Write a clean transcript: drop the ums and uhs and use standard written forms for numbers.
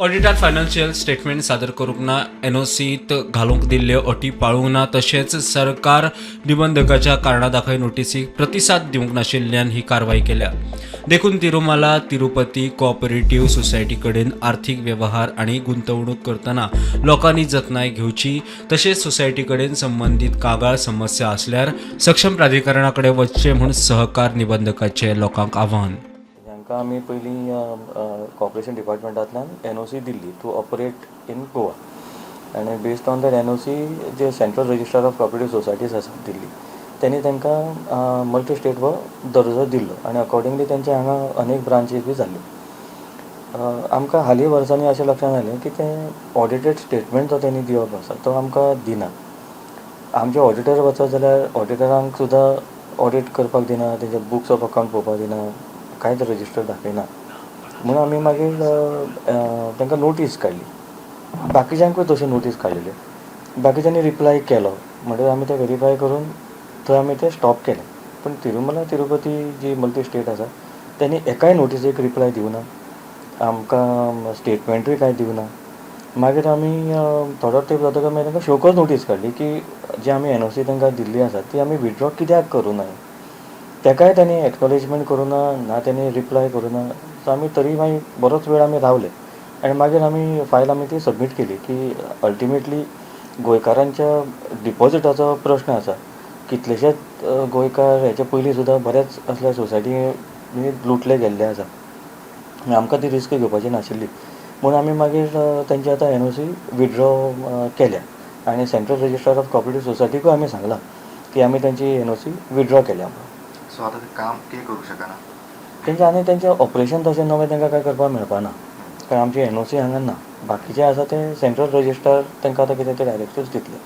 ऑडिटार financial statement सादर करूंक ना, एनओसीत घालूंक दिल्ले अटी पाळूंक ना, तशेंच सरकार निबंधकाच्या कारणां दाखय नोटीसीक प्रतिसाद दिवंक नाशिल्ल्यान ही कारवाई केल्या. देखून तिरुमला तिरुपती कोऑपरेटिव्ह सोसायटी कडेन आर्थीक वेवहार आनी गुंतवणूक करतना लोकांनी जतनाय घेवची, तशेंच सोसायटी कडेन संबंदीत कागाळ समस्या आसल्यार सक्षम प्राधिकरणा कडेन वचचें म्हूण सहकार निबंधकाचे लोकांक आव्हान. हांकां आमी पयलीं कॉर्पोरेशन डिपार्टमेंटांतल्यान एनओसी दिल्ली टू ऑपरेट इन गोवा आनी बेस्ड ऑन दॅट एनओसी जे central register of cooperative societies आसा दिल्ली त्यांनी तांकां मल्टी स्टेट हो दर्जो दिल्लो आनी अकॉर्डिंगली तेंचे हांगा अनेक ब्रांचीस बी जाल्ल्यो. आमकां हालीं वर्सांनी अशें लक्षांत आयलें की तें ऑडिटेड स्टेटमेंट जो तेणी दिवप आसा तो आमकां दिना. आमचे ऑडिटर वचत जाल्यार ऑडिटरांक सुद्दां ऑडिट करपाक दिना, तेंचे बुक्स ऑफ अकावंट पळोवपाक दिना, कांयच रजिस्टर दाखयना. म्हणून आमी मागीर तांकां नोटीस काडली. बाकीच्यांकूय तशी नोटीस काडलेली. बाकीच्यांनी रिप्लाय केलो म्हणटकीर आमी तें व्हेरीफाय करून थंय आमी तें स्टॉप केलें. पूण तिरुमला तिरुपती जी मल्टी स्टेट आसा तेणी एकाय नोटीसेक रिप्लाय दिवना, आमकां स्टेटमेंटूय कांय दिवना. मागीर आमी थोडो तेंप जातकच मागीर तांकां शोकॉज नोटीस काडली की जी आमी एनओसी तांकां दिल्ली आसा ती आमी विथड्रॉ कित्याक करूं ना. तेकाय त्यांनी एक्नॉलेजमेंट करूना ना, त्यांनी रिप्लाय करूना. सो आमी तरी मागीर बरोच वेळ आमी रावले आनी मागीर आमी फायल आमी ती सबमीट केली की अल्टिमेटली गोंयकारांच्या डिपॉझिटाचो प्रश्न आसा. कितलेशेच गोंयकार हेचे पयलीं सुद्दां बऱ्याच असल्या सोसायटी लुटले गेल्ले आसा. आमकां ती रिस्क घेवपाची नाशिल्ली म्हणून आमी मागीर तेंची आतां एनओसी विथड्रॉ केल्या आनी सेंट्रल रजिस्टर ऑफ कॉपरेटिव्ह सोसायटीकूय आमी सांगलां की आमी तेंची एनओसी विथड्रॉ केल्या म्हणून. सो आतां ते काम कितें करूं शकना तेंचें आनी तेंचें ऑपरेशन तशें नवें तांकां कांय करपाक मेळपाना कारण आमची एनओसी हांगा ना. बाकीचे आसा ते सेंट्रल रजिस्टर तांकां आतां कितें ते डायरेक्टिव्स दितले.